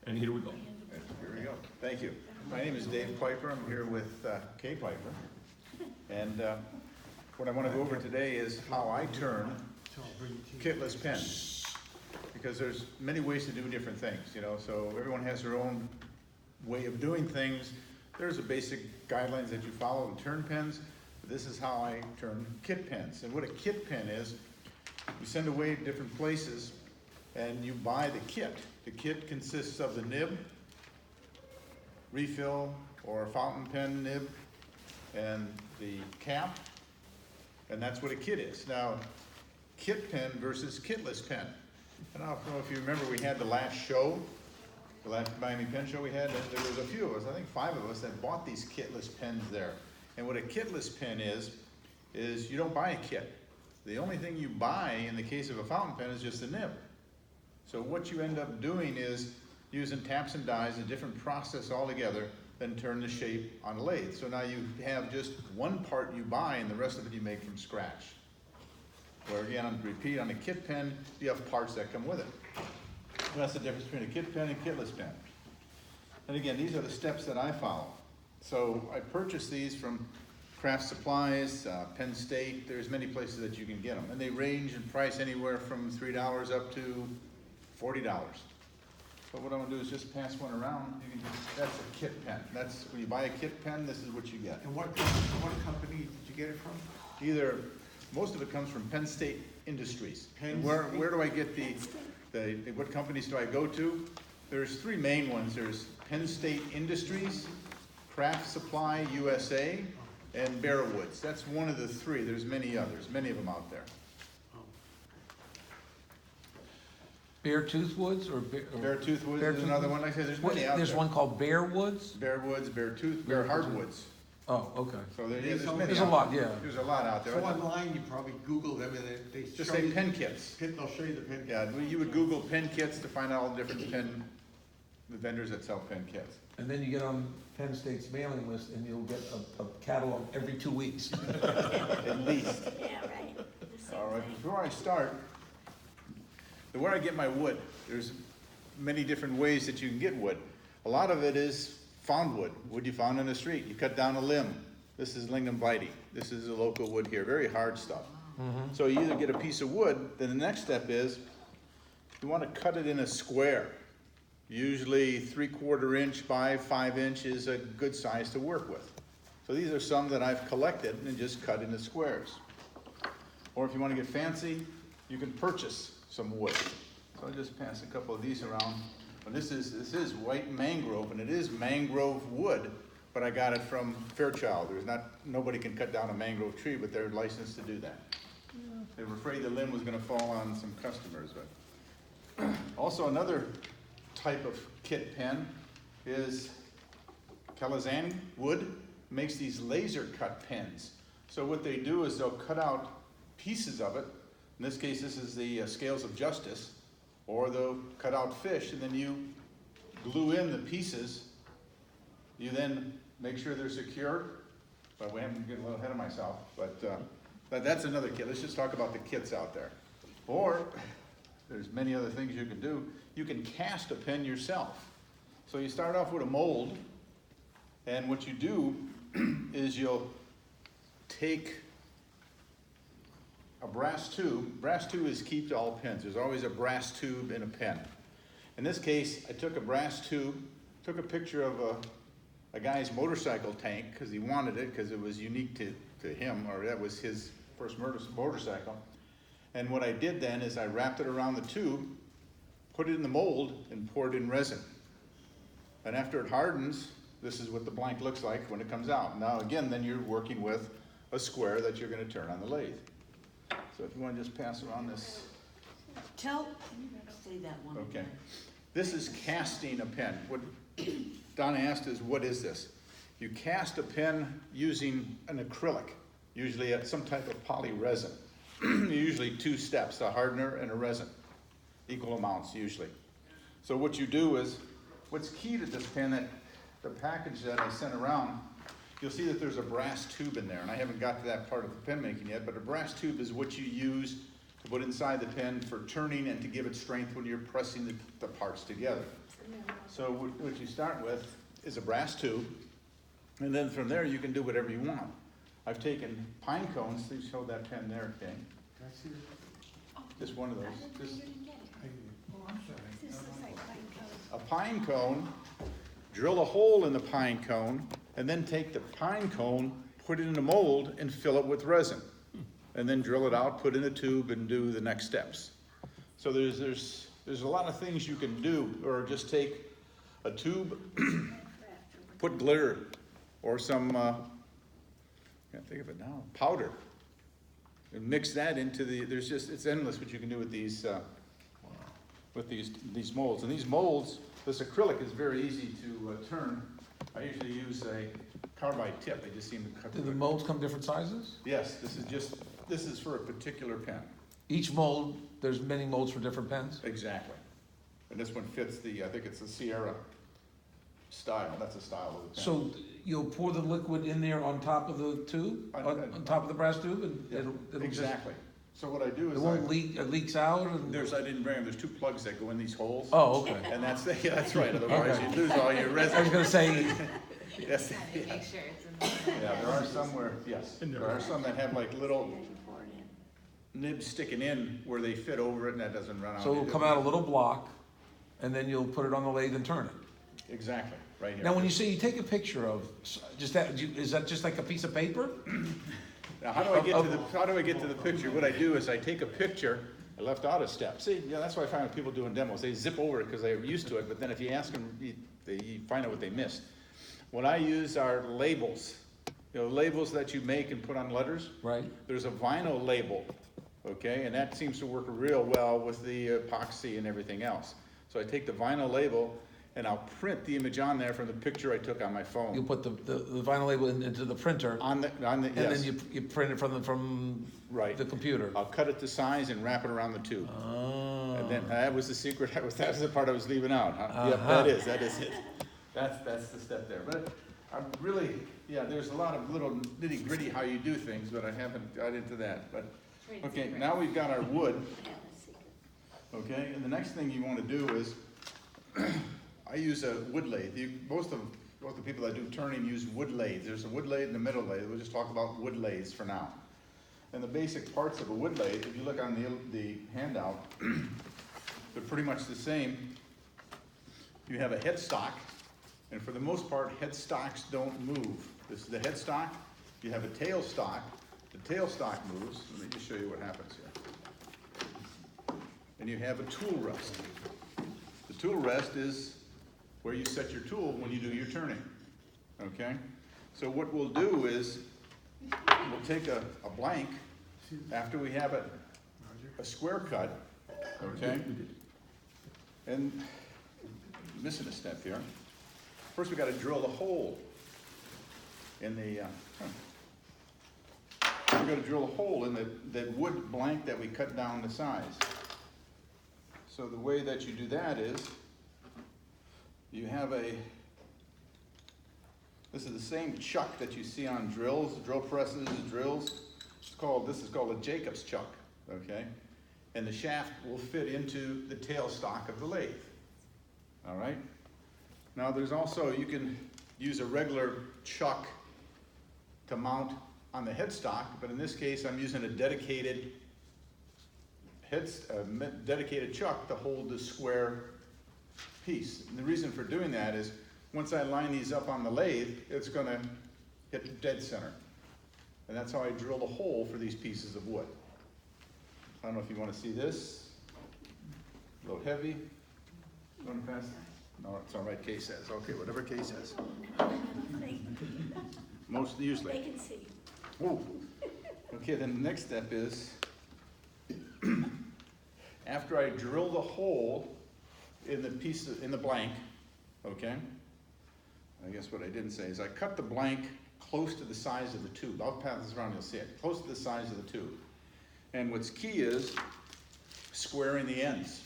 And here we go. Here we go. Thank you. My name is Dave Piper. I'm here with Kay Piper. And what I want to go over today is how I turn kitless pens. Because there's many ways to do different things, you know, so everyone has their own way of doing things. There's a basic guidelines that you follow to turn pens. But this is how I turn kit pens. And what a kit pen is, you send away to different places and you buy the kit. The kit consists of the nib, refill or fountain pen nib, and the cap, and that's what a kit is. Now, kit pen versus kitless pen. And I don't know if you remember, we had the last show, the last Miami Pen Show we had, and there was a few of us, I think 5 of us, that bought these kitless pens there. And what a kitless pen is you don't buy a kit. The only thing you buy in the case of a fountain pen is just the nib. So what you end up doing is using taps and dies, a different process altogether, then turn the shape on a lathe. So now you have just one part you buy and the rest of it you make from scratch. Where again, on repeat, on a kit pen, you have parts that come with it. And that's the difference between a kit pen and kitless pen. And again, these are the steps that I follow. So I purchased these from Craft Supplies, Penn State. There's many places that you can get them. And they range in price anywhere from $3 up to $40. But what I'm gonna do is just pass one around. You can just, that's a kit pen. That's, when you buy a kit pen, this is what you get. And what company did you get it from? Either, most of it comes from Penn State Industries. Penn And State? where do I get what companies do I go to? There's 3 main ones. There's Penn State Industries, Craft Supply USA, and Bearwoods. That's one of the 3. There's many others, many of them out there. Beartooth Woods or Beartooth Woods is Beartooth another one. Like I said, there's many out There's there. one called Bear Woods? Bearwoods, Bear Hardwoods. Oh, okay. So there's many. There's a lot, yeah. There's a lot out there. So online, you probably Google them and they Just show say you- pen kits. They'll show you the pen. Yeah, you would Google pen kits to find out all the different the vendors that sell pen kits. And then you get on Penn State's mailing list and you'll get a catalog every 2 weeks. At least. Yeah, right. All right, before I start, where I get my wood, there's many different ways that you can get wood. A lot of it is found wood, wood you found in the street. You cut down a limb. This is lignum vitae. This is a local wood here, very hard stuff. So you either get a piece of wood, then the next step is you want to cut it in a square. Usually 3/4 inch by 5 inch is a good size to work with. So these are some that I've collected and just cut into squares. Or if you want to get fancy, you can purchase some wood. So I'll just pass a couple of these around. And this is white mangrove, and it is mangrove wood, but I got it from Fairchild. Nobody can cut down a mangrove tree, but they're licensed to do that. They were afraid the limb was going to fall on some customers. But also another type of kit pen is Calazani wood makes these laser cut pens. So what they do is they'll cut out pieces of it. In this case, this is the Scales of Justice, or they'll cut out fish and then you glue in the pieces. You then make sure they're secure. But we haven't get a little ahead of myself. But that's another kit. Let's just talk about the kits out there. Or there's many other things you can do. You can cast a pen yourself. So you start off with a mold, and what you do is you'll take a brass tube. Brass tube is key to all pens. There's always a brass tube in a pen. In this case, I took a brass tube, took a picture of a guy's motorcycle tank because he wanted it because it was unique to him, or that was his first motorcycle. And what I did then is I wrapped it around the tube, put it in the mold, and poured in resin. And after it hardens, this is what the blank looks like when it comes out. Now again, then you're working with a square that you're going to turn on the lathe. So if you want to just pass around this. Say that one Okay. again. This is casting a pen. What Donna asked is, what is this? You cast a pen using an acrylic, usually at some type of poly resin. Usually 2 steps, a hardener and a resin, equal amounts usually. So what you do is, what's key to this pen, that the package that I sent around, you'll see that there's a brass tube in there, and I haven't got to that part of the pen making yet, but a brass tube is what you use to put inside the pen for turning and to give it strength when you're pressing the parts together. So what you start with is a brass tube, and then from there you can do whatever you want. I've taken pine cones, please show that pen there, okay? Can I see it? Just one of those. Just Oh, I'm sorry. a pine cone, drill a hole in the pine cone, and then take the pine cone, put it in a mold, and fill it with resin. And then drill it out, put in a tube, and do the next steps. So there's a lot of things you can do, or just take a tube, put glitter, or some, can't think of it now, powder. And mix that into it's endless what you can do with these molds. And these molds, this acrylic is very easy to turn. I usually use a carbide tip, they just seem to cut Do through the it. molds come different sizes? Yes, this is for a particular pen. Each mold, there's many molds for different pens? Exactly. And this one fits I think it's the Sierra style, that's the style of the pen. So you'll pour the liquid in there on top of the tube, on top of the brass tube, and Yeah, it'll just, exactly. So what I do it is won't leak, it leaks out and? I didn't bring them, there's two plugs that go in these holes. Oh, okay. And yeah, that's right, otherwise Okay. you lose all your I was resin. gonna say, Yes, Make yeah. sure it's in Yeah, there are some where, yes, there are some that have like little nibs sticking in where they fit over it and that doesn't run out. so it'll come out a little block, and then you'll put it on the lathe and turn it. Exactly, right here. Now, when you say you take a picture of, just that, is that just like a piece of paper? Now, how do I get to the picture? What I do is I take a picture, I left out a step. See, yeah, that's why I find when people doing demos, they zip over it because they're used to it, but then if you ask them, you find out what they missed. What I use are labels, labels that you make and put on letters. Right. There's a vinyl label, okay, and that seems to work real well with the epoxy and everything else. So I take the vinyl label and I'll print the image on there from the picture I took on my phone. You'll put the vinyl label into the printer, On and then yes, you print it from right. the computer. I'll cut it to size and wrap it around the tube. Oh. And then, that was the secret, that was the part I was leaving out, huh? Yep, Uh-huh. that is it. That's the step there. But I'm really, there's a lot of little nitty gritty how you do things, but I haven't got into that. But, okay, now we've got our wood, okay? And the next thing you wanna do is, I use a wood lathe. Most of the people that do turning use wood lathes. There's a wood lathe and a middle lathe. We'll just talk about wood lathes for now. And the basic parts of a wood lathe, if you look on the handout, they're pretty much the same. You have a headstock, and for the most part, headstocks don't move. This is the headstock. You have a tailstock. The tailstock moves. Let me just show you what happens here. And you have a tool rest. The tool rest is where you set your tool when you do your turning, okay? So what we'll do is, we'll take a blank, after we have a square cut, okay? And missing a step here. First we gotta drill the hole in the, we gotta drill a hole in the wood blank that we cut down the size. So the way that you do that is, you have this is the same chuck that you see on drills, drill presses, drills. This is called a Jacobs chuck, okay? And the shaft will fit into the tailstock of the lathe, all right? Now there's also, you can use a regular chuck to mount on the headstock, but in this case I'm using a dedicated chuck to hold the square piece. And the reason for doing that is, once I line these up on the lathe, it's gonna hit dead center. And that's how I drill the hole for these pieces of wood. I don't know if you wanna see this. A little heavy. You wanna pass? No, it's all right, Kay says. Okay, whatever Kay says. Most usually. They can see. Oh, okay, then the next step is, after I drill the hole in the blank, okay? I guess what I didn't say is I cut the blank close to the size of the tube. I'll pass this around, you'll see it. Close to the size of the tube. And what's key is squaring the ends.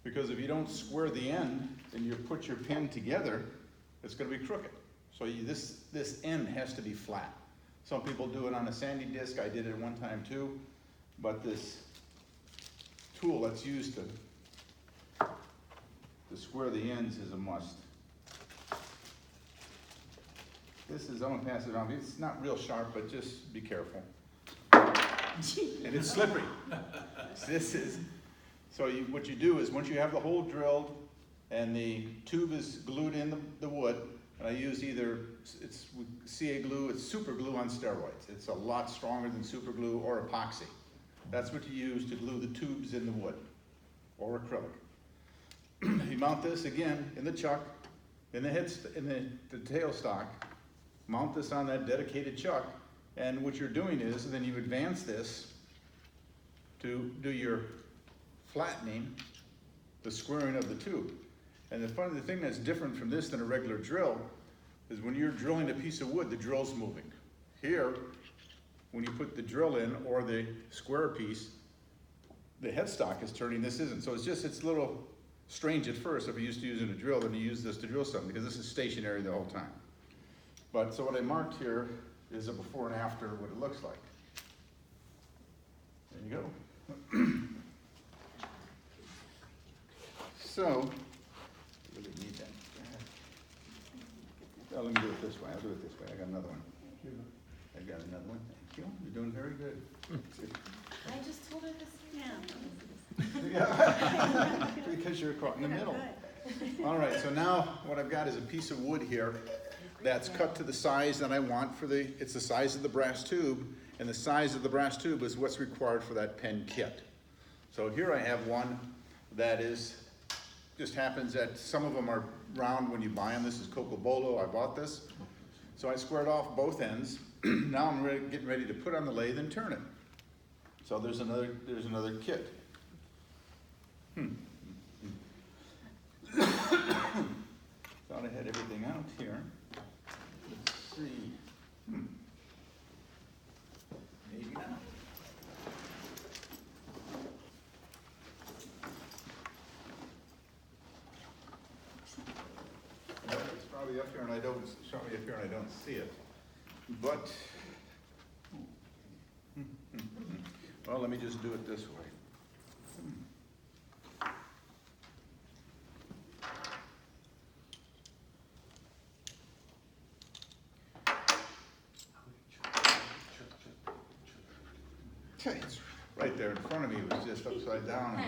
Because if you don't square the end and you put your pin together, it's gonna be crooked. So this end has to be flat. Some people do it on a sandy disc. I did it one time too. But this tool that's used to to square the ends is a must. This is, I'm gonna pass it on, it's not real sharp, but just be careful. And it's slippery. This is, so what you do is, once you have the hole drilled and the tube is glued in the wood, and I use either, it's CA glue, it's super glue on steroids. It's a lot stronger than super glue or epoxy. That's what you use to glue the tubes in the wood, or acrylic. You mount this again in the chuck, in the tailstock, mount this on that dedicated chuck, and what you're doing is, then you advance this to do your flattening, the squaring of the tube. And the thing that's different from this than a regular drill is when you're drilling a piece of wood, the drill's moving. Here, when you put the drill in, or the square piece, the headstock is turning, this isn't. So it's a little strange at first if you're used to using a drill, then you use this to drill something, because this is stationary the whole time. But, so what I marked here is a before and after, what it looks like. There you go. So, really need that. Oh, let me do it this way, I'll do it this way, I got another one. I got another one, thank you, you're doing very good. I just told her this. Yeah. Because you're caught in the middle. All right, so now what I've got is a piece of wood here that's cut to the size that I want for it's the size of the brass tube, and the size of the brass tube is what's required for that pen kit. So here I have one that just happens that some of them are round when you buy them. This is Cocobolo, I bought this. So I squared off both ends. Now I'm getting ready to put on the lathe and turn it. So there's another kit. Thought I had everything out here. Let's see. Maybe not. No, it's probably up here and I don't, it's probably up here and I don't see it. But, well, let me just do it this way. It's right there in front of me, it was just upside down.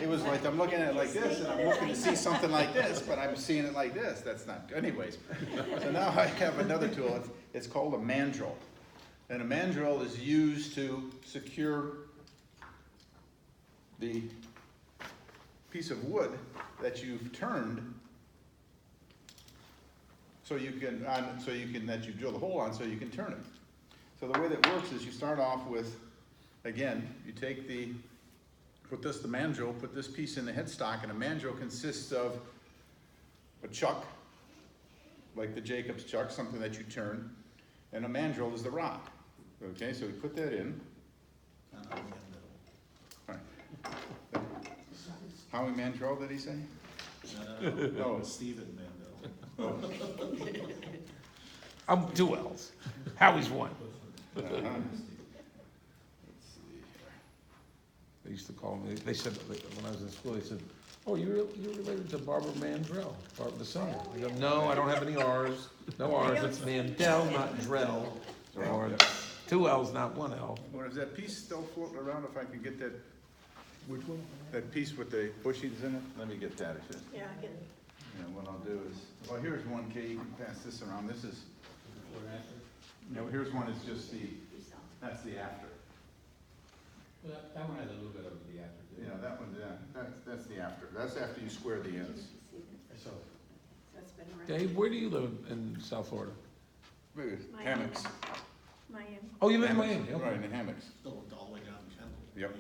It was like, I'm looking at it like this, and I'm looking to see something like this, but I'm seeing it like this. That's not, anyways. So now I have another tool, it's called a mandrel. And a mandrel is used to secure the piece of wood that you've turned that you drill the hole on so you can turn it. So the way that works is you start off with, again, you take the mandrel, put this piece in the headstock, and a mandrel consists of a chuck, like the Jacobs chuck, something that you turn, and a mandrel is the rod. Okay, so we put that in. Right. Howie Mandrel, did he say? No, Stephen Mandel. I'm 2 L's. Howie's 1. Let's see here. They used to call me, they said, when I was in school, they said, oh, you're related to Barbara Mandrell, Barbara the singer. I go, no, I don't have any R's. No R's, it's Mandel, not Drell. Or 2 L's, not 1 L. Well, is that piece still floating around if I can get that, Which one? that piece with the bushings in it? Let me get that. Yeah, I get it. Yeah, what I'll do is, well, here's one, Kay, you can pass this around. This is, here's one, it's just that's the after. Well, that one has a little bit of the after. Yeah, that one, that's the after. That's after you square the ends. So, That's been around. Dave, where do you live in South Florida? Miami. Hammocks. Miami. Oh, you live in Miami? Okay. Right, in the hammocks. all the way down Kendall. Yep.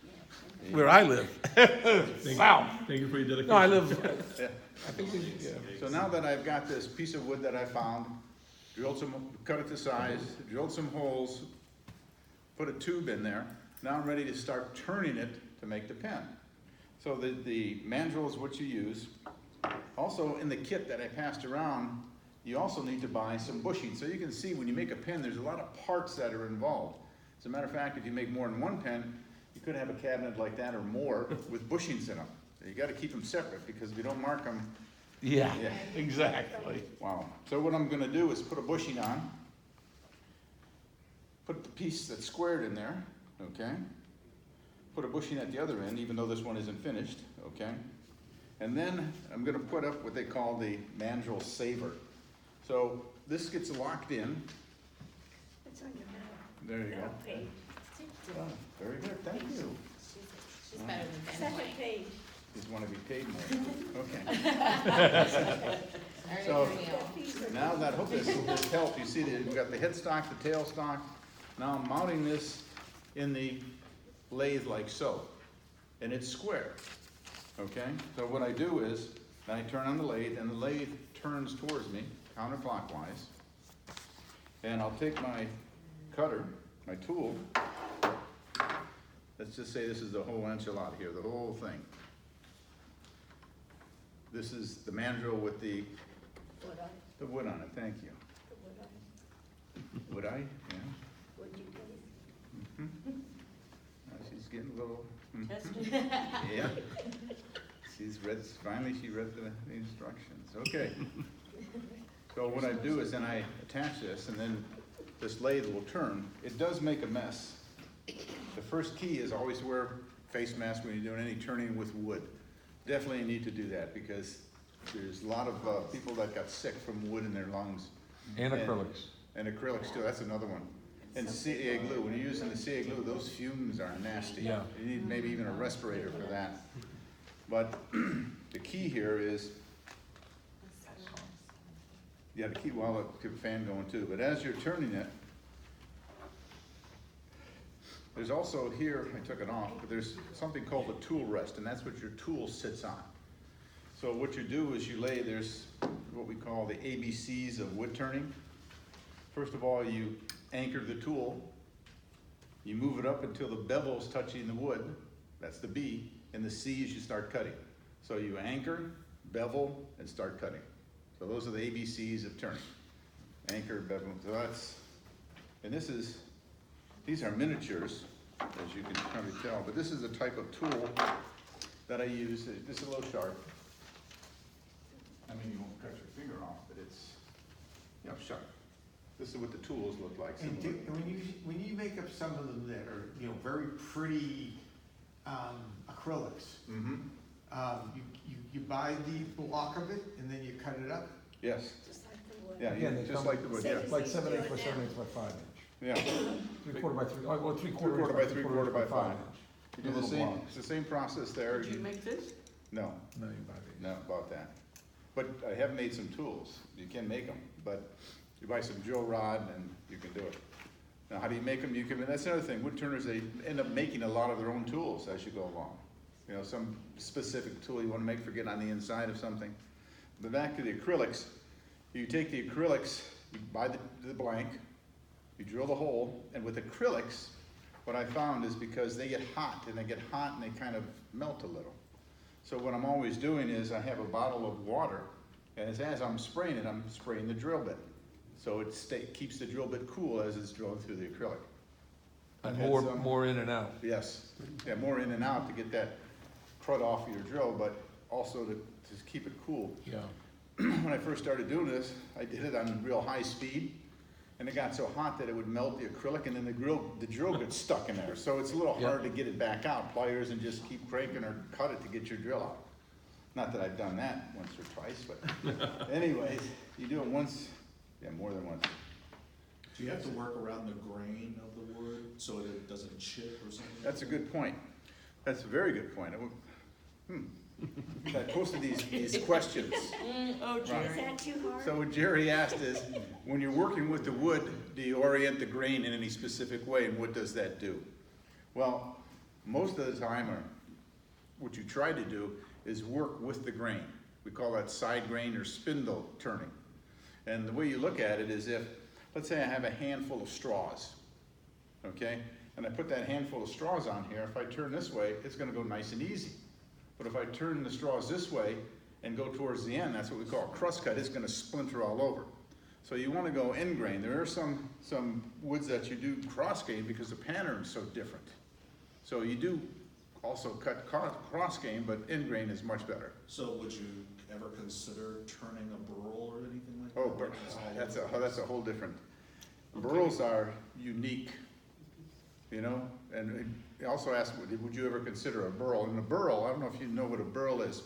Yeah. Where I live. South. Thank you for your dedication. No, I live, Yeah. I think, yeah. So now that I've got this piece of wood that I found, cut it to size, drilled some holes, put a tube in there, now I'm ready to start turning it to make the pen. So the mandrel is what you use. Also in the kit that I passed around, you also need to buy some bushing. So you can see when you make a pen, there's a lot of parts that are involved. As a matter of fact, if you make more than one pen, you could have a cabinet like that or more with bushings in them. You gotta keep them separate, because if you don't mark them, Yeah, Yeah. exactly. wow. So what I'm gonna do is put a bushing on, put the piece that's squared in there, okay? Put a bushing at the other end, even though this one isn't finished, okay? And then I'm gonna put up what they call the mandrel saver. So this gets locked in. It's on your middle. There you go. Middle page. Oh, very good, thank you. She's better than Ben Second White. page. Just wanna be paid more, okay. Earn So- your meal. That piece of- Now that hook this help, you see that we've got the headstock, the tailstock. Now I'm mounting this in the lathe like so, and it's square, okay? So what I do is, then I turn on the lathe, and the lathe turns towards me counterclockwise. And I'll take my cutter, my tool. Let's just say this is the whole enchilada here, the whole thing. This is the mandrel with the Would I, wood on it, thank you. would I, Would I? Yeah. would you please? She's getting a little. Tested. Yeah. Finally she read the instructions, okay. So what I do is then I attach this, and then this lathe will turn. It does make a mess. The first key is always wear face mask when you're doing any turning with wood. Definitely need to do that, because there's a lot of people that got sick from wood in their lungs. And acrylics. And acrylics too, that's another one. And CA glue, when you're using the CA glue, those fumes are nasty. Yeah. You need maybe even a respirator for that. But the key here is, yeah, the key, well, keep the fan going too, but as you're turning it, there's also here, I took it off, but there's something called a tool rest, and that's what your tool sits on. So what you do is you lay, there's what we call the ABCs of wood turning. First of all, you anchor the tool. You move it up until the bevel's touching the wood. That's the B. And the C is you start cutting. So you anchor, bevel, and start cutting. So those are the ABCs of turning. Anchor, bevel, so that's, and these are miniatures, as you can probably tell, but this is a type of tool that I use. This is a little sharp. I mean, you won't cut your finger off, but it's, sharp. This is what the tools look like. And when you make up some of them that are, very pretty acrylics, Mm-hmm, you buy the block of it and then you cut it up? yes, Just like the wood. yeah, Yeah, they just come- like the wood, yeah, Like 7/8 by 7/8 by 5 inch. yeah. 3/4 by 3, well, 3/4 3/4 by 3/4 by 5. inch. You The do the little same, blocks. it's the same process there. Did you make this? No, No, you buy these. no, about that. But I have made some tools. You can make them, but you buy some drill rod and you can do it. Now, how do you make them? That's another thing. Wood turners, they end up making a lot of their own tools as you go along. Some specific tool you want to make for getting on the inside of something. But back to the acrylics, you take the acrylics, you buy the blank, you drill the hole, and with acrylics, what I found is because they get hot, and they kind of melt a little. So what I'm always doing is I have a bottle of water, and as I'm spraying it, I'm spraying the drill bit. So it keeps the drill bit cool as it's drilling through the acrylic. And I've had more, some- more in and out. Yes, yeah, more in and out to get that crud off of your drill, but also to keep it cool. Yeah. When I first started doing this, I did it on real high speed, and it got so hot that it would melt the acrylic, and then the drill gets stuck in there. So it's a little Yeah. hard to get it back out, pliers, and just keep cranking or cut it to get your drill out. Not that I've done that once or twice, but anyways, you do it once, yeah, more than once. Do you have to work around the grain of the wood so that it doesn't chip or something? That's a good point. That's a very good point. I posted these questions. Oh, Is that too hard? So what Jerry asked is, when you're working with the wood, do you orient the grain in any specific way, and what does that do? Well, most of the time, or what you try to do, is work with the grain. We call that side grain or spindle turning. And the way you look at it is if, let's say I have a handful of straws, okay? And I put that handful of straws on here, if I turn this way, it's gonna go nice and easy. But if I turn the straws this way and go towards the end, that's what we call a crust cut, it's gonna splinter all over. So you wanna go end grain. There are some woods that you do cross grain because the pattern's so different. So you do also cut cross grain, but end grain is much better. So would you ever consider turning a burl or anything like that? Oh, but that's a whole different, burls are unique, you know? And he also asked, would you ever consider a burl? And a burl, I don't know if you know what a burl is,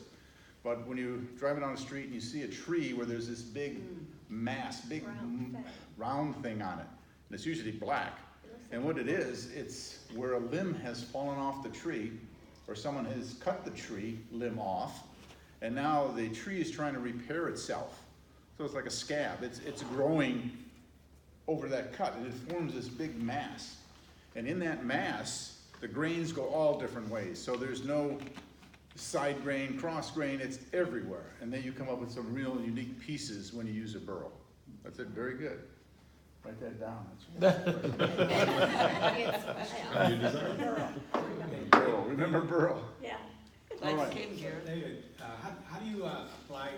but when you're driving down the street and you see a tree where there's this big mass, big round thing on it, and it's usually black. And what it is, it's where a limb has fallen off the tree, or someone has cut the tree limb off, and now the tree is trying to repair itself. So it's like a scab. It's growing over that cut, and it forms this big mass. And in that mass, the grains go all different ways. So there's no side grain, cross grain, it's everywhere. And then you come up with some real unique pieces when you use a burl. That's it, very good. Write that down. Burl, remember burl. Yeah. All right. David, how do you apply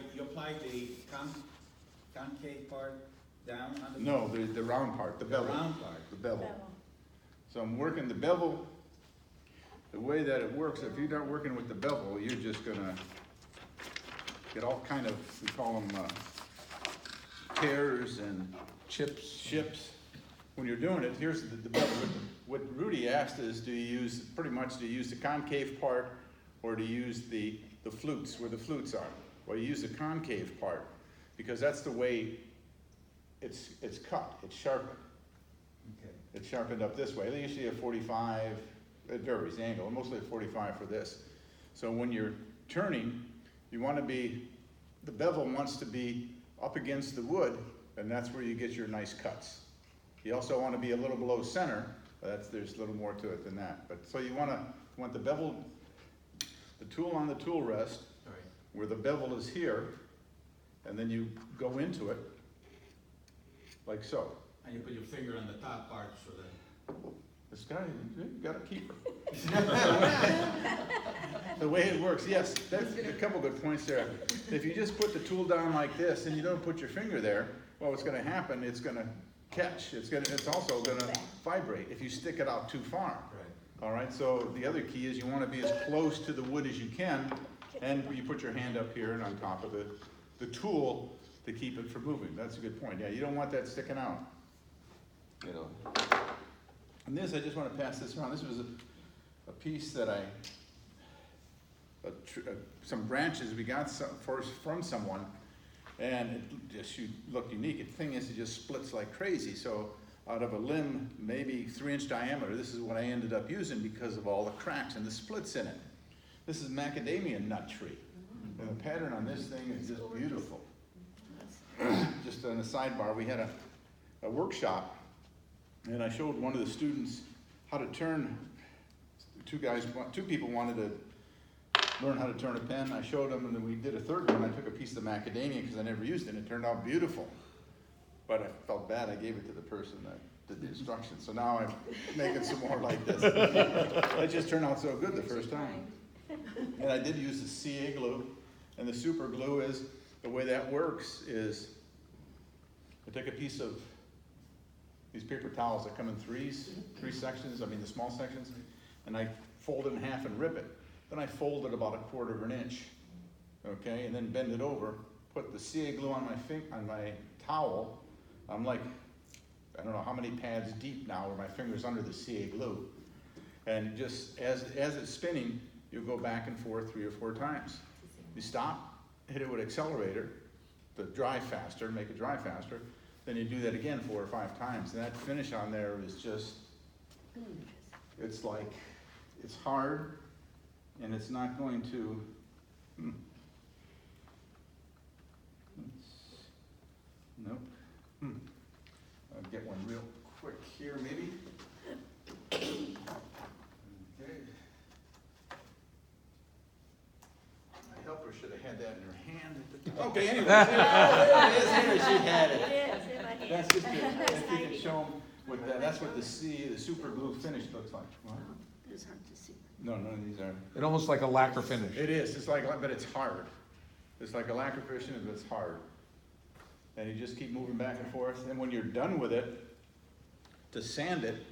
the concave part down on the? No, the round part, the bevel. round part. The bevel. So I'm working the bevel. The way that it works, if you're not working with the bevel, you're just gonna get all kind of, we call them tears and chips. When you're doing it, here's the bevel. What Rudy asked is, do you use the concave part, or do you use the flutes, where the flutes are? Well, you use the concave part, because that's the way it's cut, it's sharpened. Okay. It's sharpened up this way. They usually have 45, it varies the angle, mostly 45 for this. So when you're turning, you want to be, the bevel wants to be up against the wood, and that's where you get your nice cuts. You also want to be a little below center, but there's a little more to it than that. But so you want the bevel, the tool on the tool rest, All right. where the bevel is here, and then you go into it, like so. And you put your finger on the top part so that. This guy, you got a keeper. The way it works, yes, that's a couple good points there. If you just put the tool down like this and you don't put your finger there, well, what's gonna happen, it's gonna catch. It's also gonna vibrate if you stick it out too far. Right. All right, so the other key is you wanna be as close to the wood as you can, and you put your hand up here and on top of the tool to keep it from moving. That's a good point. Yeah, you don't want that sticking out. You know. And this, I just want to pass this around. This was a piece that some branches we got from someone, and it just looked unique. The thing is, it just splits like crazy. So out of a limb, maybe 3-inch diameter, this is what I ended up using because of all the cracks and the splits in it. This is macadamia nut tree. And the pattern on this thing is just beautiful. Just on the sidebar, we had a workshop, and I showed one of the students how to turn. Two people wanted to learn how to turn a pen. I showed them, and then we did a third one. I took a piece of macadamia because I never used it, and it turned out beautiful. But I felt bad. I gave it to the person that did the instructions. So now I'm making some more like this. It just turned out so good the first time. And I did use the CA glue, and the super glue is, the way that works is, I take a piece of these paper towels that come in three sections, the small sections, and I fold it in half and rip it. Then I fold it about 1/4 of an inch, okay, and then bend it over, put the CA glue on my towel. I'm like, I don't know how many pads deep now where my finger's under the CA glue. And just as it's spinning, you go back and forth 3 or 4 times. You stop, hit it with accelerator to dry faster, make it dry faster. Then you do that again 4 or 5 times. And that finish on there is just, it's like, it's hard, and it's not going to, nope. I'll get one real quick here, maybe. Okay. My helper should have had that in her hand. Okay, anyway, there it is here, she had it. It is in my hand. That's just, if you can show them what that's what the super glue finish looks like. What? Those aren't the super. No, none of these are. It almost like a lacquer finish. It is, it's like, but it's hard. It's like a lacquer finish, but it's hard. And you just keep moving back and forth, and when you're done with it, to sand it,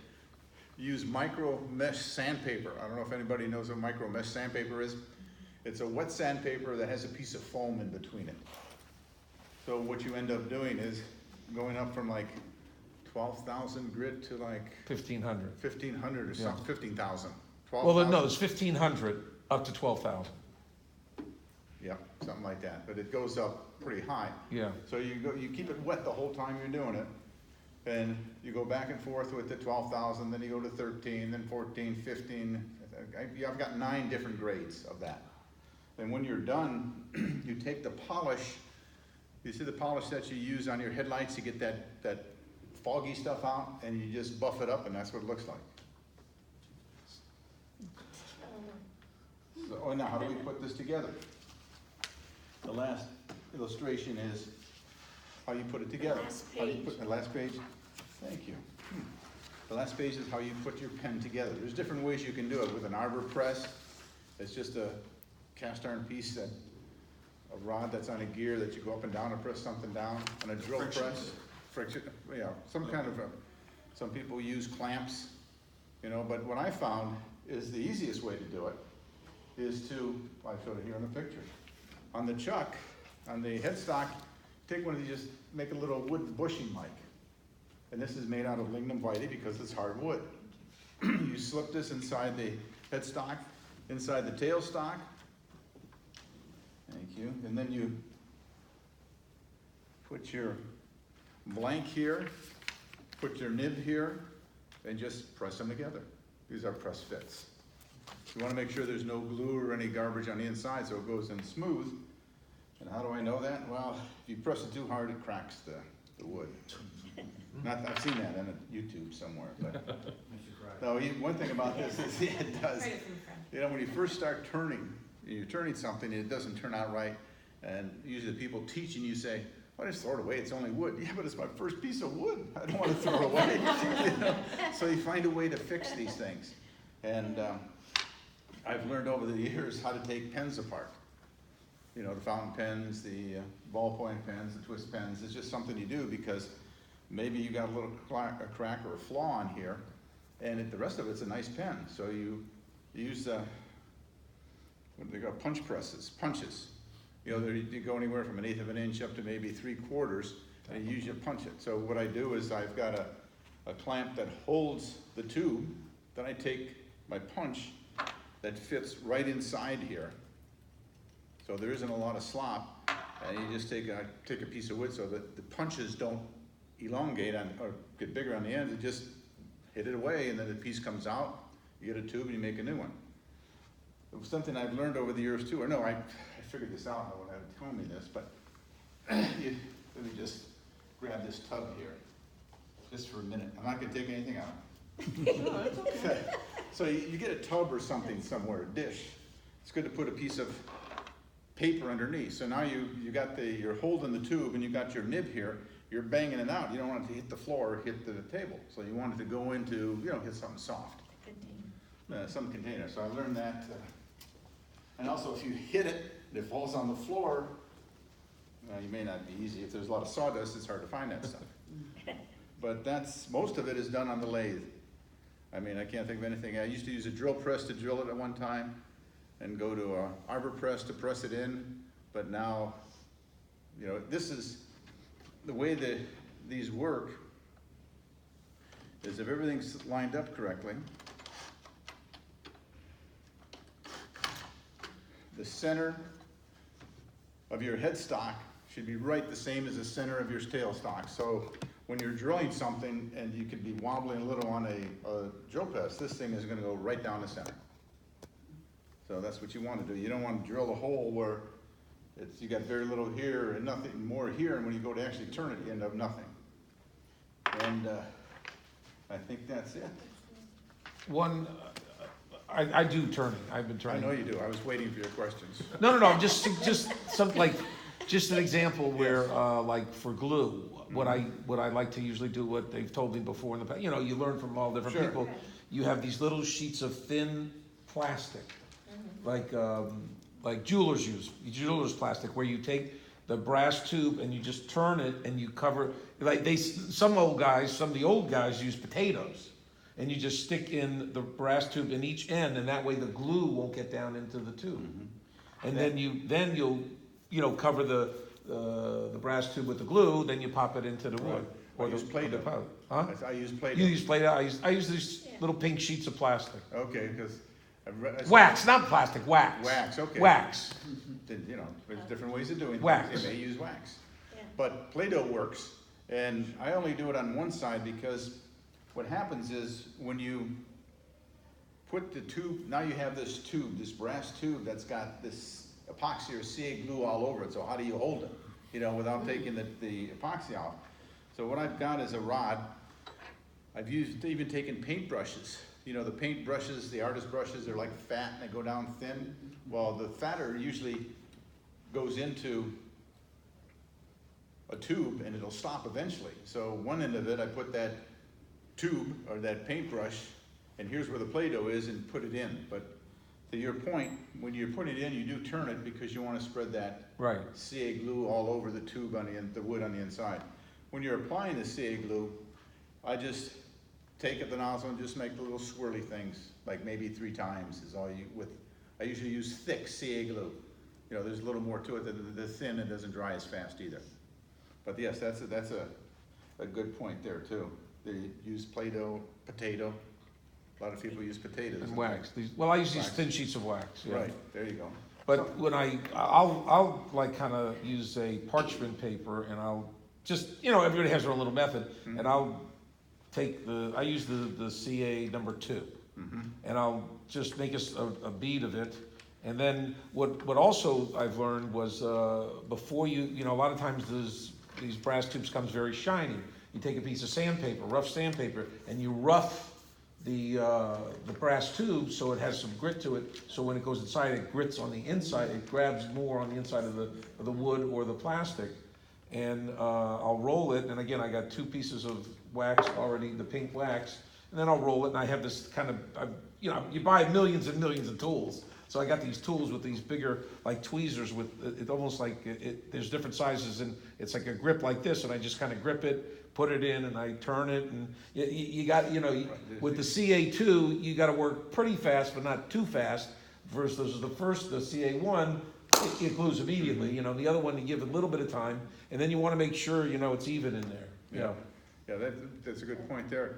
use micro mesh sandpaper. I don't know if anybody knows what micro mesh sandpaper is. It's a wet sandpaper that has a piece of foam in between it. So what you end up doing is going up from like 12,000 grit to like 1,500. 1,500 or Yeah. something, 15,000. Well, no, 12,000. it's 1,500 up to 12,000. Yeah, something like that, but it goes up pretty high. Yeah. So you keep it wet the whole time you're doing it, and you go back and forth with the 12,000, then you go to 13, then 14, 15. I've got 9 different grades of that. And when you're done, you take the polish. You see the polish that you use on your headlights to get that foggy stuff out, and you just buff it up, and that's what it looks like. So, now how do we put this together? The last illustration is how you put it together. last How do you page. put the last page? Thank you. The last page is how you put your pen together. There's different ways you can do it. With an arbor press, it's just a cast iron piece a rod that's on a gear that you go up and down and press something down. On a drill Friction. press, friction, yeah, some kind of some people use clamps, but what I found is the easiest way to do it is to, I showed it here in the picture. On the chuck, on the headstock, take one of these, just make a little wooden bushing mic. And this is made out of lignum vitae because it's hardwood. You slip this inside the headstock, inside the tailstock. Thank you. And then you put your blank here, put your nib here, and just press them together. These are press fits. You want to make sure there's no glue or any garbage on the inside so it goes in smooth. And how do I know that? Well, if you press it too hard, it cracks the wood. I've seen that on YouTube somewhere. But no, one thing about this is it does. Heard it from a friend. When you first start turning, you're turning something and it doesn't turn out right, and usually the people teaching you say, "Well, just throw it away, it's only wood." Yeah, but it's my first piece of wood. I don't want to throw it away. So you find a way to fix these things. And I've learned over the years how to take pens apart. The fountain pens, the ballpoint pens, the twist pens. It's just something you do because maybe you got a little a crack or a flaw on here, and the rest of it's a nice pen. So you use what do they call, punches. You go anywhere from 1/8 of an inch up to maybe 3/4, and you usually punch it. So what I do is I've got a clamp that holds the tube. Then I take my punch that fits right inside here. So there isn't a lot of slop, and you just take a piece of wood so that the punches don't elongate or get bigger on the ends. You just hit it away, and then the piece comes out. You get a tube, and you make a new one. It was something I've learned over the years too. Or no, I figured this out. No one had told me this, but let me just grab this tub here, just for a minute. I'm not going to take anything out. No, it's okay. So you get a tub or something somewhere, a dish. It's good to put a piece of paper underneath. So now you're holding the tube and you got your nib here. You're banging it out. You don't want it to hit the floor or hit the table. So you want it to go into, hit something soft. Some container. So I learned that. And also, if you hit it, it falls on the floor. You may not be easy. If there's a lot of sawdust, it's hard to find that stuff. But most of it is done on the lathe. I can't think of anything. I used to use a drill press to drill it at one time, and go to a arbor press to press it in. But now, this is the way that these work. Is if everything's lined up correctly, the center of your headstock should be right the same as the center of your tailstock. So when you're drilling something and you could be wobbling a little on a drill press, this thing is going to go right down the center. So that's what you want to do. You don't want to drill a hole where you got very little here and nothing more here, and when you go to actually turn it, you end up nothing. And I think that's it. I do turning. I've been I turning. know you do. I was waiting for your questions. No. Just something just an example where, like for glue, what I like to usually do, what they've told me before in the past. You learn from all different Sure. people. You have these little sheets of thin plastic, like jewelers use plastic, where you take the brass tube and you just turn it and you cover. Some of the old guys use potatoes. and you just stick in the brass tube in each end, and that way the glue won't get down into the tube. And then you'll, cover the brass tube with the glue, then you pop it into the wood. I use Play-Doh. Huh? I use You Play-Doh. use Play-Doh, I use these little pink sheets of plastic. Okay, because. Wax, not plastic, wax. Wax, okay. Wax. Then, there's different ways of doing Wax. things. They may use wax. Yeah. But Play-Doh works, and I only do it on one side because what happens is when you put the tube, now you have this tube, this brass tube that's got this epoxy or CA glue all over it. So how do you hold it, without taking the epoxy off? So what I've got is a rod. I've even taken paint brushes. The paint brushes, the artist brushes, they're like fat and they go down thin. Well, the fatter usually goes into a tube and it'll stop eventually. So one end of it, I put that tube or that paintbrush, and here's where the Play-Doh is, and put it in. But to your point, when you put it in, you do turn it because you want to spread that Right. CA glue all over the tube on the wood on the inside. When you're applying the CA glue, I just take the nozzle and just make the little swirly things, like maybe 3 times is all I usually use thick CA glue. There's a little more to it. The thin, it doesn't dry as fast either. But yes, that's a good point there too. They use Play-Doh, potato. A lot of people use potatoes. And wax. I use these Wax. thin sheets of wax, yeah. Right, there you go. But when I'll like kind of use a parchment paper, and I'll just, everybody has their own little method, and I'll take I use the CA number 2, and I'll just make a bead of it. And then what also I've learned was before a lot of times these brass tubes comes very shiny. You take a piece of sandpaper, rough sandpaper, and you rough the brass tube so it has some grit to it. So when it goes inside, it grits on the inside. It grabs more on the inside of the wood or the plastic. And I'll roll it. And again, I got 2 pieces of wax already, the pink wax. And then I'll roll it, and I have this kind of, you buy millions and millions of tools. So I got these tools with these bigger, like tweezers with, it almost like, there's different sizes, and it's like a grip like this, and I just kind of grip it, put it in, and I turn it, and you got, with the CA2, you got to work pretty fast, but not too fast, versus the CA1, it glues immediately, the other one, you give it a little bit of time, and then you want to make sure, it's even in there. Yeah, that's a good point there.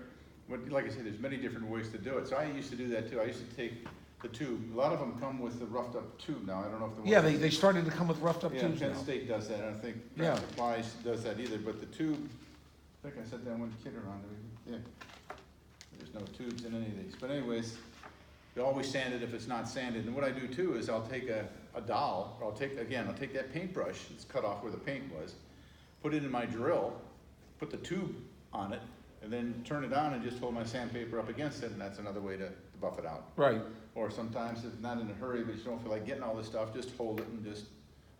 But like I said, there's many different ways to do it. So I used to do that too. I used to take the tube. A lot of them come with the roughed up tube now. I don't know if the Yeah, they started to come with roughed up tubes Penn now. State does that. I don't think Yeah. Supplies does that either. But the tube, I think I said that one kid around. Yeah, there's no tubes in any of these. But anyways, you always sand it if it's not sanded. And what I do too is I'll take a dowel. Or I'll take that paintbrush. It's cut off where the paint was. Put it in my drill. Put the tube on it, and then turn it on and just hold my sandpaper up against it, and that's another way to buff it out. Right. Or sometimes if not in a hurry, but you don't feel like getting all this stuff, just hold it and just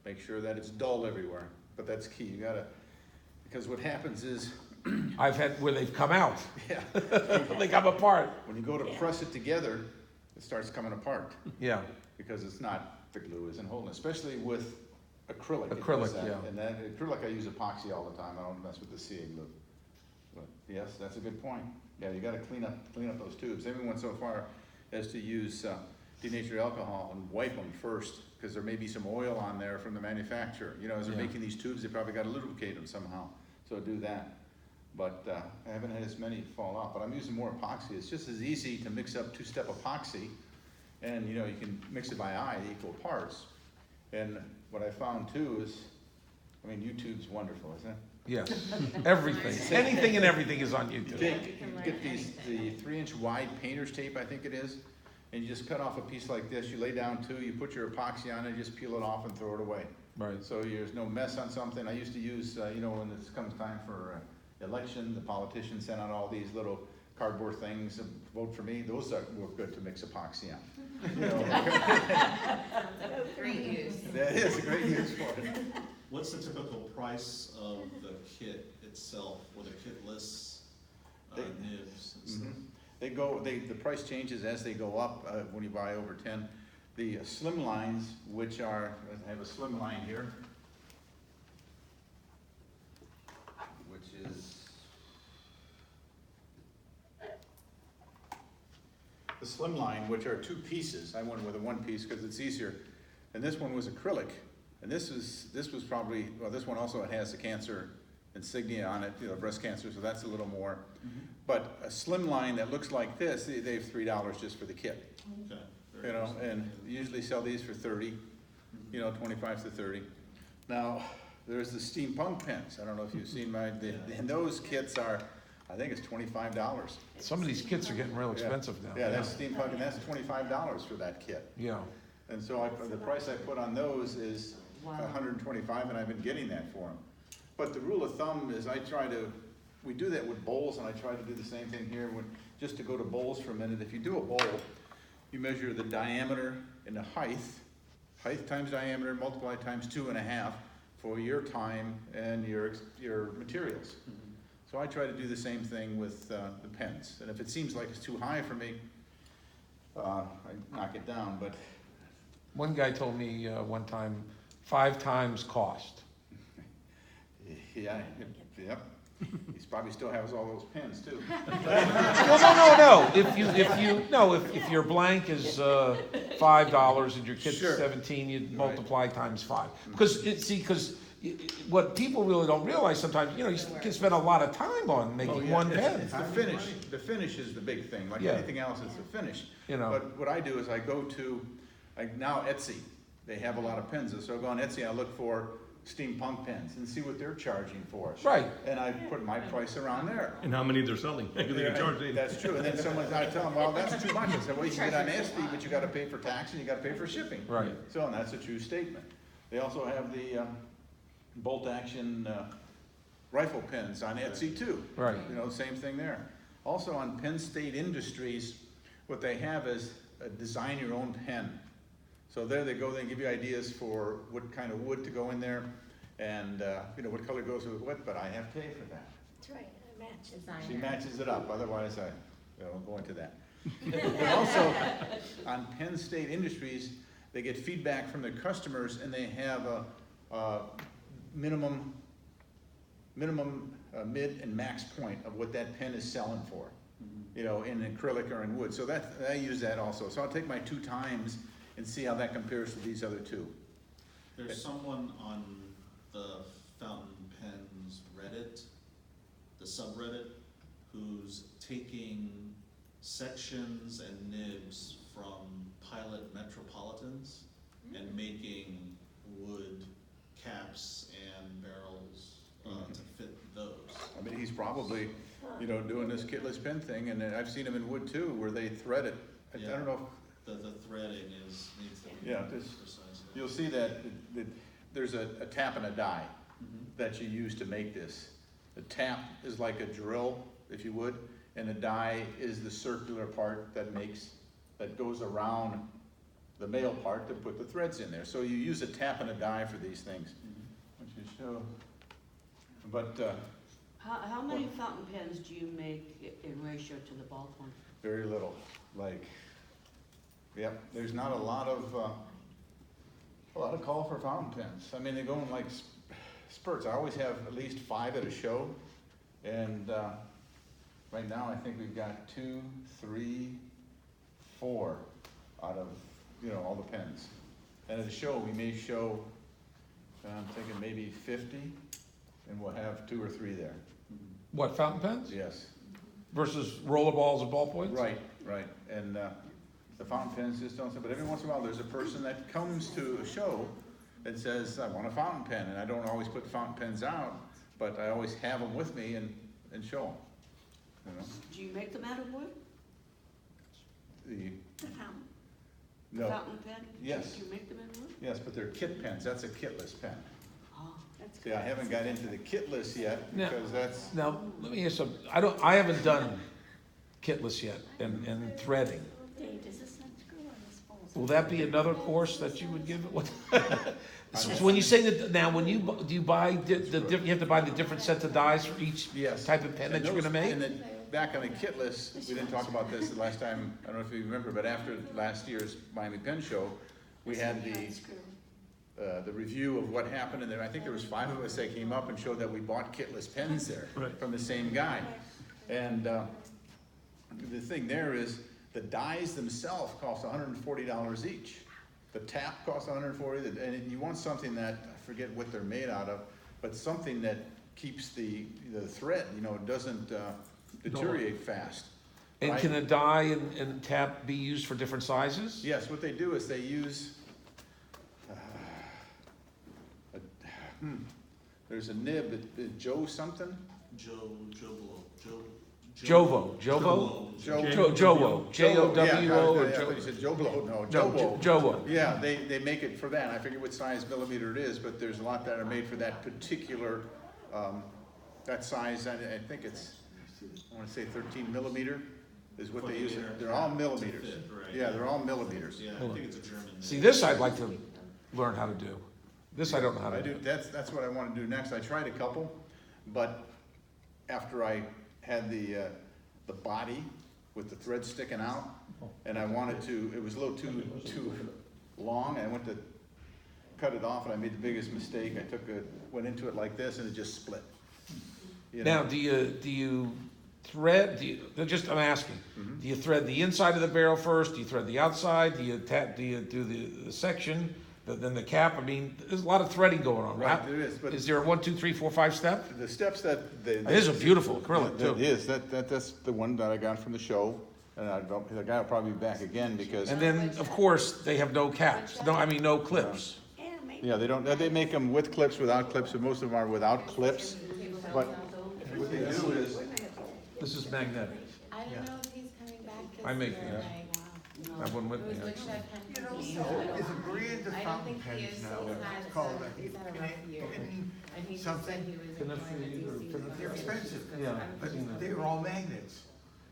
make sure that it's dull everywhere. But that's key. You gotta, because what happens is, I've had where they've come out. yeah, They come apart. when you go to press it together, it starts coming apart Yeah. because it's not, the glue isn't holding, especially with acrylic. It Acrylic, does that. yeah. And that acrylic, I use epoxy all the time. I don't mess with the CA glue. But yes, that's a good point. Yeah, you gotta clean up those tubes. Everyone so far has to use denatured alcohol and wipe them first, because there may be some oil on there from the manufacturer. As they're Yeah. making these tubes, they probably gotta lubricate them somehow. So do that. But I haven't had as many fall out, but I'm using more epoxy. It's just as easy to mix up 2-step epoxy, and you can mix it by eye, equal parts. And what I found too is, YouTube's wonderful, isn't it? Yes. Everything. Anything and everything is on You YouTube. get the 3-inch wide painter's tape, I think it is, and you just cut off a piece like this, you lay down 2, you put your epoxy on it, you just peel it off and throw it away. Right. So there's no mess on something. I used to use, when it comes time for election, the politicians send out all these little cardboard things, vote for me, those work good to mix epoxy on. Great use. That is a great use for it. What's the typical price of the kit itself, or the kit lists, nibs and stuff? The price changes as they go up when you buy over 10. The slim lines, which are, I have a slim line here, which is Slimline, which are 2 pieces. I went with a 1 piece because it's easier. And this one was acrylic. And this was probably, well, this one also has the cancer insignia on it, you know, breast cancer, so that's a little more. But a Slimline that looks like this, they have $3 just for the kit. Okay. Very You know, interesting. and usually sell these for 30, you know, 25 to 30. Now, there's the steampunk pens. I don't know if you've seen mine, and those kits are, I think it's $25. Some of these kits are getting real expensive now. Yeah, that's steampunk, and that's $25 for that kit. Yeah, And so the price I put on those is Wow. $125, and I've been getting that for them. But the rule of thumb is we do that with bowls, and I try to do the same thing here, just to go to bowls for a minute. If you do a bowl, you measure the diameter and the height times diameter, multiply times 2.5 for your time and your materials. So I try to do the same thing with the pens. And if it seems like it's too high for me, I knock it down, but one guy told me one time, 5 times cost. yeah, yep. He probably still has all those pens too. Well, no. If your blank is $5 and your kit's Sure. 17, you multiply times 5. Because what people really don't realize sometimes, you know, you can spend a lot of time on making one pen. It's the finish. The finish is the big thing. Like Yeah. anything else, it's the finish. You know. But what I do is I go to, like now Etsy, they have a lot of pens. So I go on Etsy, I look for steampunk pens and see what they're charging for it. Right. And I put my price around there. And how many they're selling, because they can charge. That's true. And then I tell them, well, that's too much. I said, well, you can get on Etsy, but you gotta pay for tax and you gotta pay for shipping. Right. So, and that's a true statement. They also have the bolt action rifle pens on Etsy too. Right. You know, same thing there. Also on Penn State Industries, what they have is a design your own pen. So there they go, they give you ideas for what kind of wood to go in there and, you know, what color goes with what, but I have to pay for that. That's right, it matches. She Designer. matches it up, otherwise I won't go into that. But also, on Penn State Industries, they get feedback from their customers and they have a minimum, mid and max point of what that pen is selling for, you know, in acrylic or in wood. So I use that also. So I'll take my 2 times and see how that compares to these other 2. There's someone on the Fountain Pens Reddit, the subreddit, who's taking sections and nibs from Pilot Metropolitans and making wood caps and barrels to fit those. I mean, he's probably, you know, doing this kitless pen thing, and I've seen him in wood too, where they thread it. I don't know if The threading needs to be Yeah, precise. you'll see that there's a tap and a die that you use to make this. The tap is like a drill, if you would, and the die is the circular part that goes around the male part to put the threads in there. So you use a tap and a die for these things. Which you show, but How many fountain pens do you make in ratio to the bulk one? very little, like, yep, there's not a lot of call for fountain pens. I mean, they go in like spurts. I always have at least 5 at a show, and right now I think we've got 2, 3, 4 out of, you know, all the pens. And at a show, we may show, I'm thinking maybe 50, and we'll have 2 or 3 there. What, fountain pens? Yes. Versus rollerballs and ballpoints? Right, right, and the fountain pens just don't, but every once in a while, there's a person that comes to a show that says, I want a fountain pen, and I don't always put fountain pens out, but I always have them with me and show them, you know? Do you make them out of wood? The, The fountain? no, Fountain pen? Yes. Do you make them out of wood? yes, but they're kit pens, that's a kitless pen. Oh, that's See, I haven't got into the kitless yet, No. because that's, Now, let me ask you something. I haven't done kitless yet and threading. Dave, does this not screw on this bowl? Will that be another course that you would give it? What- So when you say that, now, when you, do you buy, you have to buy the different sets of dies for each yes. type of pen that And you're those- gonna make? And then, back on the kitless, we didn't talk about this the last time, I don't know if you remember, but after last year's Miami Pen Show, we had the review of what happened, and I think there was 5 of us that came up and showed that we bought kitless pens there Right. from the same guy. And the thing there is The dies themselves cost $140 each. The tap costs $140, and you want something that, I forget what they're made out of, but something that keeps the thread, you know, it doesn't deteriorate fast. And Right? can a die and tap be used for different sizes? Yes, what they do is they use, there's a nib, Joe something? Jovo, Jovo? Jovo. Jovo, J-O-W-O or Yeah, I thought you said Joe Blow, no, Jovo. Jovo. Yeah, they make it for that. I forget what size millimeter it is, but there's a lot that are made for that particular, that size. I think it's, I wanna say 13 millimeter is what they use. They're all millimeters. Right. Yeah, they're all millimeters. Yeah, I think it's a German. See, this I'd like to learn how to do. This I don't know how I to do, do. that's what I wanna do next. I tried a couple, but after I had the body with the thread sticking out, and I wanted to, it was a little too long, I went to cut it off, and I made the biggest mistake. I went into it like this, and it just split. You know? Now, do you thread, I'm asking, Mhm. do you thread the inside of the barrel first? Do you thread the outside? Do you do the section, then the cap? I mean, there's a lot of threading going on, Right, right? there is, but Is there a 1, 2, 3, 4, 5 step? the steps that they. It is a beautiful acrylic, It too. is, that's the one that I got from the show, and the guy will probably be back again, because, And then, of course, they have no caps, no clips. Yeah, maybe. yeah, they make them with clips, without clips, and most of them are without clips, but what they do is, This is magnetic. I don't know if he's coming back this I make year, these. like, I have one with it me. was looking at You know, Pennsylvania. there's a brand of I don't fountain think he pens is, now, he's it's had, called, he's had a rough year. And he just said something. he was Pinafore enjoying or the DC. They're expensive. Yeah. but they're all magnets.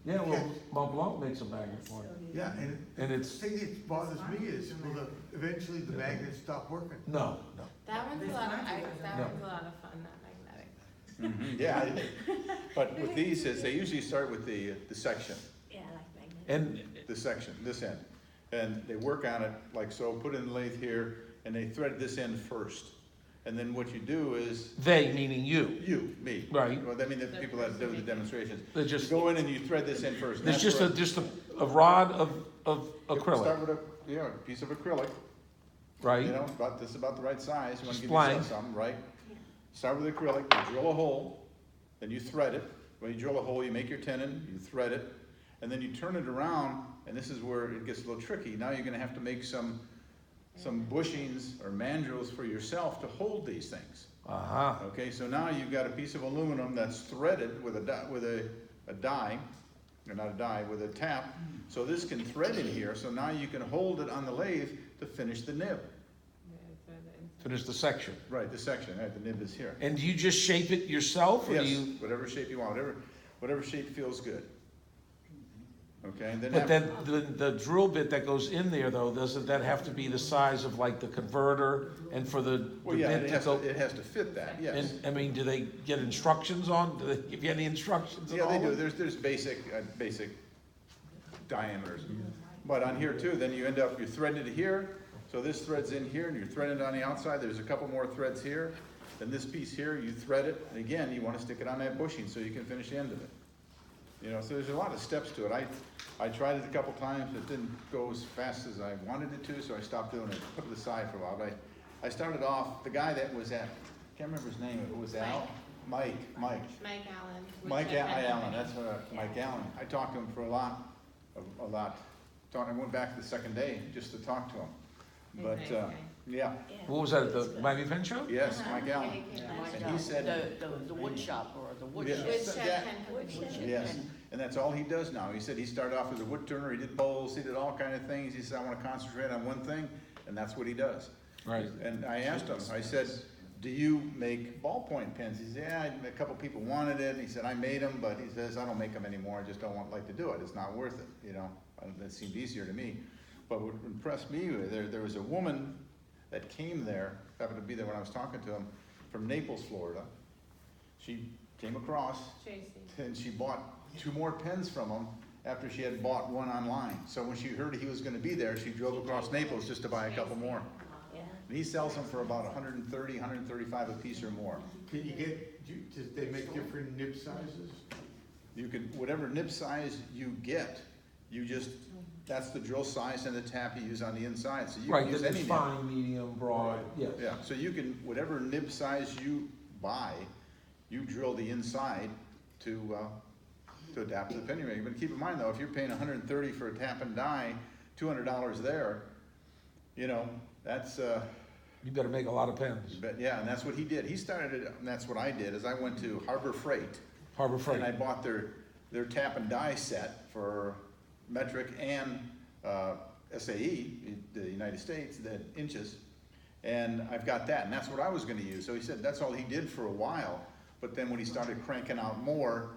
Yeah, well, Mont Blanc makes a magnet for it. Yeah, and And the it's, thing that bothers me is, eventually the magnets stop working. no. That one's a lot of, that No. one's a lot of fun, that magnetic. yeah, but with these is, they usually start with the section. Yeah, I like magnetic. And, The section, this end. And they work on it like so, put in the lathe here, and they thread this end first. And then what you do is, they, meaning you, me. Right. Well, I mean, the people that do the demonstrations. they You just, go in and you thread this end first. and there's that's just where- a rod of Start acrylic, with a piece of acrylic, right? you know, this is about the right size. You wanna Just give blank. yourself something, right? Start with acrylic, you drill a hole, then you thread it. When you drill a hole, you make your tenon, you thread it, and then you turn it around, and this is where it gets a little tricky. Now you're gonna have to make some bushings or mandrels for yourself to hold these things. Uh-huh. Okay, so now you've got a piece of aluminum that's threaded with a die, or not a die, with a tap. So this can thread in here, so now you can hold it on the lathe to finish the nib. Finish the section. Right, the section, right, the nib is here. And do you just shape it yourself, or do Yes, you? whatever shape you want, whatever shape feels good. Okay, and then But then the drill bit that goes in there, though, doesn't that have to be the size of like the converter and for the well, yeah, bit it to has go? to, it has to fit that, yes. And, I mean, do they get instructions on, do they give you any instructions at Yeah, all? they do, there's basic diameters. But on here too, then you end up, you're threading it here, so this thread's in here, and you're threading it on the outside, there's a couple more threads here. Then this piece here, you thread it, and again, you wanna stick it on that bushing so you can finish the end of it. You know, so there's a lot of steps to it. I tried it a couple times, it didn't go as fast as I wanted it to, so I stopped doing it, put it aside for a while. But I started off, the guy that was at, can't remember his name, it was Al? Mike. Mike Allen. Mike Allen, that's Mike Allen. I talked to him for a lot. I went back the second day just to talk to him. But, He's a nice guy. yeah, What was that, at the Miami Pen Show? yes, Mike Yeah, Allen. he came And last like, And he said- the wood shop or the wood Yeah. shed. Woodshed that- Pen Company. Woodshed. Yes, and that's all he does now. He said he started off as a wood turner, he did bowls, he did all kind of things. He said, I wanna concentrate on one thing, and that's what he does. Right. And I asked him, I said, do you make ballpoint pens? He said, yeah, a couple people wanted it. He said, I made them, but he says, I don't make them anymore. I just don't like to do it. It's not worth it, you know? That seemed easier to me. But what impressed me, there was a woman that came there, happened to be there when I was talking to him, from Naples, Florida. She came across, Tracy. and she bought 2 more pens from him after she had bought one online. So when she heard he was gonna be there, she drove across Naples just to buy a couple more. Yeah. And he sells them for about 130, 135 a piece or more. Can you does they make different nib sizes? You can, whatever nib size you get, you just, that's the drill size and the tap you use on the inside, so you Right, can use there's any nib. fine, medium, broad, yes. Yeah, so you can, whatever nib size you buy, you drill the inside to adapt to the pin you're making. But keep in mind though, if you're paying $130 for a tap and die, $200 there, you know, that's, You better make a lot of pens. but yeah, and that's what he did. He started it, and that's what I did, is I went to Harbor Freight, Harbor Freight. and I bought their tap and die set for metric and SAE, the United States, the inches, and I've got that, and that's what I was gonna use. So he said that's all he did for a while, but then when he started cranking out more,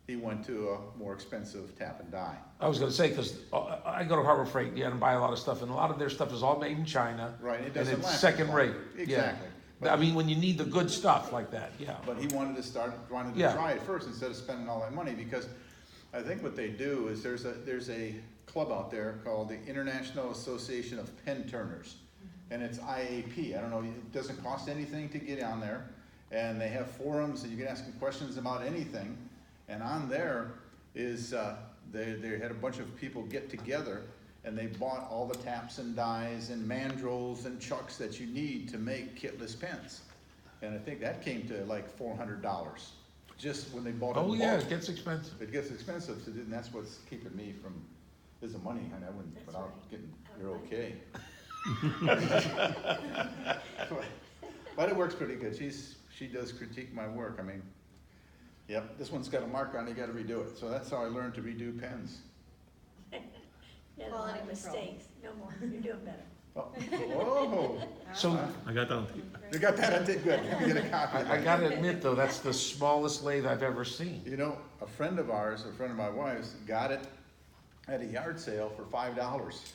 he went to a more expensive tap and die. I was gonna say, cause I go to Harbor Freight, yeah, and buy a lot of stuff, and a lot of their stuff is all made in China. Right, it And doesn't it's last. second as long. rate, yeah. Exactly. I mean, when you need the good stuff like that, yeah. But he wanted to Yeah. try it first instead of spending all that money, because I think what they do is there's a club out there called the International Association of Pen Turners. And it's IAP, I don't know, it doesn't cost anything to get on there. And they have forums and you can ask them questions about anything. And on there is, they had a bunch of people get together and they bought all the taps and dies and mandrels and chucks that you need to make kitless pens. And I think that came to like $400, just when they bought it in Oh, bulk. yeah, it gets expensive. It gets expensive, so and that's what's keeping me from, is the money, and I wouldn't, That's without right. getting, you're okay. But it works pretty good, she does critique my work, I mean, yep, this one's got a mark on it, you gotta redo it, so that's how I learned to redo pens. You had a lot of mistakes, no more, you're doing better. Oh, whoa, So, I got that on tape. you got that, I did good, let me get a copy of I that. gotta admit though, that's the smallest lathe I've ever seen. You know, a friend of ours, a friend of my wife's, got it at a yard sale for $5.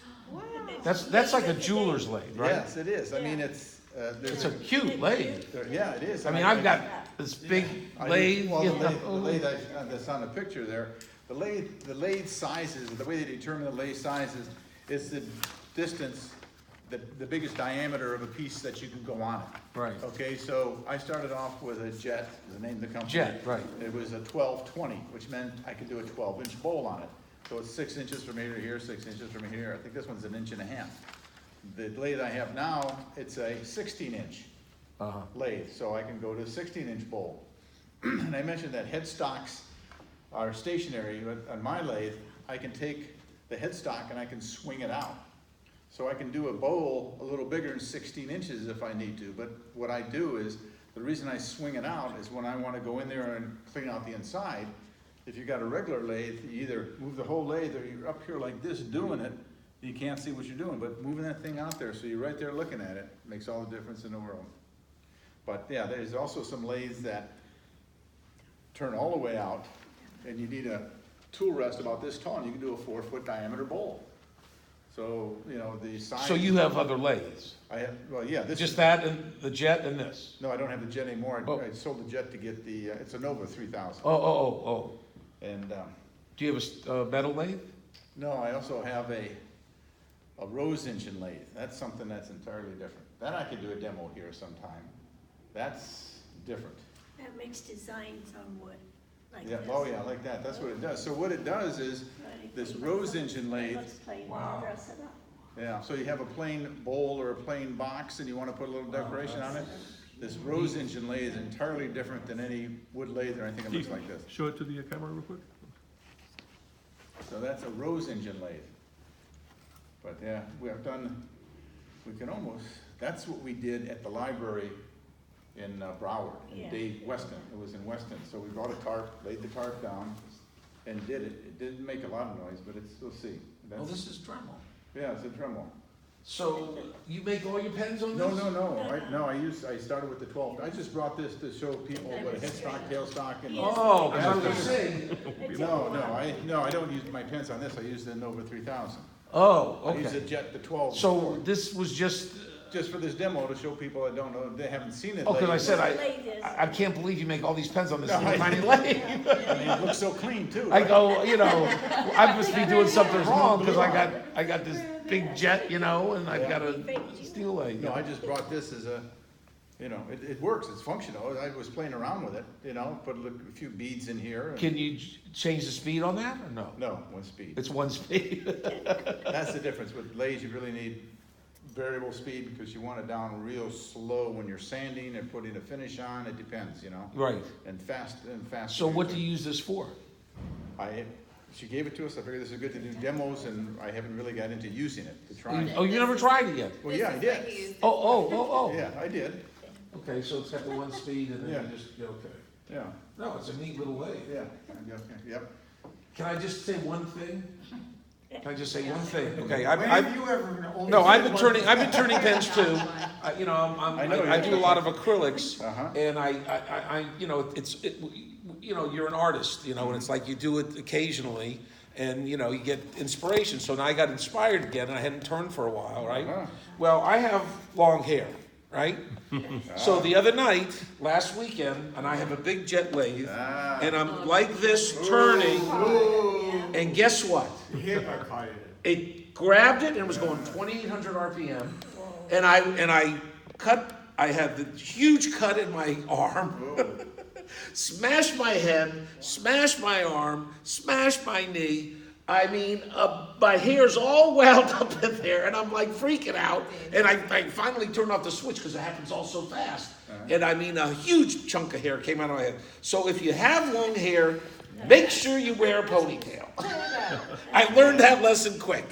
That's like a jeweler's lathe, right? Yes, it is, I mean, it's, It's there's a cute lathe. yeah, it is. I mean, And I've got this big I lathe, well, you the know. lathe that's on the picture there, the lathe sizes, the way they determine the lathe sizes is the distance, the biggest diameter of a piece that you can go on it. Right. Okay, so I started off with a Jet, the name of the company. Jet, right. It was a 1220, which meant I could do a 12-inch bowl on it. So it's 6 inches from here to here, 6 inches from here. I think this one's 1.5 inches. The lathe I have now, it's a 16-inch Uh-huh. lathe, so I can go to a 16-inch bowl. And I mentioned that headstocks are stationary, but on my lathe, I can take the headstock and I can swing it out. So I can do a bowl a little bigger than 16 inches if I need to, but what I do is, the reason I swing it out is when I wanna go in there and clean out the inside. If you got a regular lathe, you either move the whole lathe or you're up here like this doing it, you can't see what you're doing, but moving that thing out there so you're right there looking at it makes all the difference in the world. But yeah, there's also some lathes that turn all the way out and you need a tool rest about this tall and you can do a 4-foot diameter bowl. So, you know, the size. So you have other lathes? I have, well, yeah, this Just is, that and the Jet and this? no, I don't have the Jet anymore. Oh. I sold the Jet to get the, it's a Nova 3000. Oh. And, Do you have a metal lathe? no, I also have a rose engine lathe. That's something that's entirely different. That I could do a demo here sometime. That's different. That makes designs on wood, like Yeah, this. oh yeah, like that. That's what it does. So what it does is, Right. this rose engine lathe, Let's play, Wow. dress it up. yeah, so you have a plain bowl or a plain box and you wanna put a little decoration on it. This rose engine lathe is entirely different than any wood lathe or anything that looks like this. Show it to the camera real quick. So that's a rose engine lathe. But yeah, we can almost, that's what we did at the library in Broward, in Yeah. Dave Weston. It was in Weston. So we brought a tarp, laid the tarp down and did it. It didn't make a lot of noise, but it's, we'll see. Oh, That's- this is Dremel. Yeah, it's a Dremel. So you make all your pens on No, this? I started with the 12. I just brought this to show people what a headstock, tailstock, and. Oh, 'cause I was gonna say, No, I don't use my pens on this. I use the Nova 3000. oh, I use the okay. Jet, the 12. So this was just, Just for this demo to show people that don't know, they haven't seen it. oh, cause I said, Lathe is- I can't believe you make all these pens on this No, little I- tiny lathe. I mean, it looks so clean too. I right? go, you know, I must be doing something wrong, cause I got this big Jet, you know, and I've got a steel lathe. No, I just brought this as a You know, it works, it's functional. I was playing around with it, you know, put a few beads in here. and- Can you change the speed on that or no? No, one speed. It's one speed. That's the difference. With lathes, you really need variable speed because you want it down real slow when you're sanding and putting a finish on. It depends, you know, Right. and fast. So what do you use this for? She gave it to us. I figured this is good to do demos, and I haven't really got into using it, to try it. Oh, you never tried it yet? Well, yeah, I This is what did. he used. Oh. Yeah, I did. Okay, so it's got the one speed and then Yeah. you just, okay. Yeah, No, it's a neat little lathe. yeah, yep. Can I just say one thing? Can I just say one thing? Okay, When have you ever only? no, said one I've been turning pens too. You know, I know I you do a have. lot of acrylics, Uh-huh. and you know, you know, you're an artist, you know, and it's like you do it occasionally, and you know, you get inspiration. So now I got inspired again, and I hadn't turned for a while, right? Uh-huh. Well, I have long hair, right? So the other night, last weekend, and I have a big jet lathe, Ah. and I'm like this turning, and guess what? You hit my caught it. It grabbed it and it was going 2,800 RPM, and I had the huge cut in my arm, smashed my head, smashed my arm, smashed my knee. I mean, my hair's all wound up in there, and I'm like freaking out. And I finally turned off the switch because it happens all so fast. And I mean, a huge chunk of hair came out of my head. So if you have long hair, make sure you wear a ponytail. I learned that lesson quick.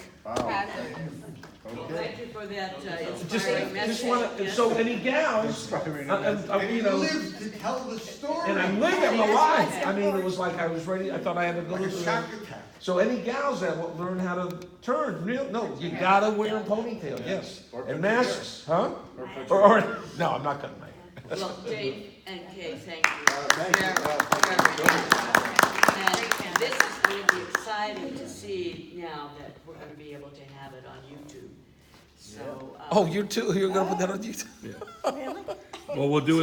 Thank you for that Just inspiring message. wanna, Yes. so any gals, And you you know, live to tell the story. and I'm living, I'm alive. I mean, it was like I was ready, I thought I had to go Like to a the. shock attack. So any gals that will learn how to turn, no, you gotta wear a ponytail, yes. Or And cut your masks, huh? Or put Or, no, I'm not cutting my hair. Well, Dave and Kay, thank you. thank you. And this is going to be exciting to see now that we're going to be able to have it on YouTube. So. Oh, you're gonna put that on YouTube? Really? Well, we'll do it.